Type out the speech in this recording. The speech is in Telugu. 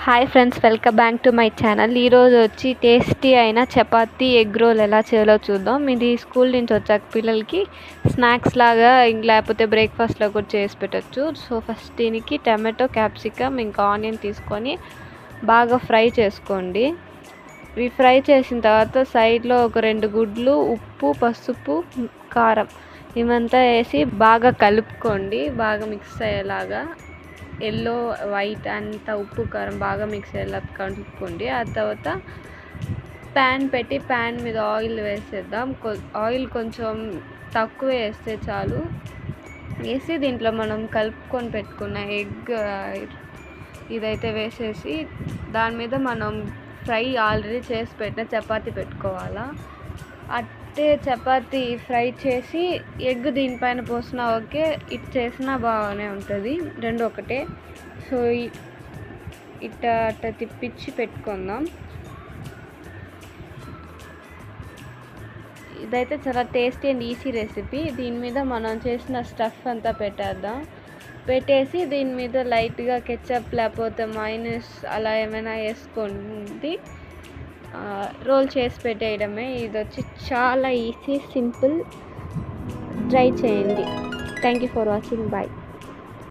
Hi friends, welcome back to my channel. ఈరోజు వచ్చి టేస్టీ అయిన చపాతీ ఎగ్ రోల్ ఎలా చేయాలో చూద్దాం. ఇది స్కూల్ నుంచి వచ్చాక పిల్లలకి స్నాక్స్ లాగా లేకపోతే బ్రేక్ఫాస్ట్లో కూడా చేసి పెట్టచ్చు. సో ఫస్ట్ దీనికి టమాటో, క్యాప్సికమ్ ఇంకా ఆనియన్ తీసుకొని బాగా ఫ్రై చేసుకోండి. ఇవి ఫ్రై చేసిన తర్వాత సైడ్లో ఒక 2 గుడ్లు, ఉప్పు, పసుపు, కారం ఇవంతా వేసి బాగా కలుపుకోండి. బాగా మిక్స్ అయ్యేలాగా ఎల్లో వైట్ అంతా ఉప్పు కారం బాగా మిక్స్ అయ్యేలా కలుపుకోండి. ఆ తర్వాత ప్యాన్ పెట్టి ప్యాన్ మీద ఆయిల్ వేసేద్దాం. ఆయిల్ కొంచెం తక్కువ వేస్తే చాలు. వేసి దీంట్లో మనం కలుపుకొని పెట్టుకున్న ఎగ్ ఇదైతే వేసేసి దాని మీద మనం ఫ్రై ఆల్రెడీ చేసి పెట్టిన చపాతీ పెట్టుకోవాలా. అట్టే చపాతీ ఫ్రై చేసి ఎగ్ దీనిపైన పోసినా ఓకే, ఇటు చేసినా బాగానే ఉంటుంది, రెండు ఒకటే. సో అట్ట తిప్పించి పెట్టుకుందాం. ఇదైతే చాలా టేస్టీ అండ్ ఈజీ రెసిపీ. దీని మీద మనం చేసిన స్టఫ్ అంతా పెట్టేసి దీని మీద లైట్గా కెచప్ లేకపోతే మైనస్ అలా ఏమైనా వేసుకోండి. రోల్ చేసి పెట్టేయడమే. ఇది వచ్చి చాలా ఈజీ, సింపుల్. ట్రై చేయండి. Thank you for watching. Bye.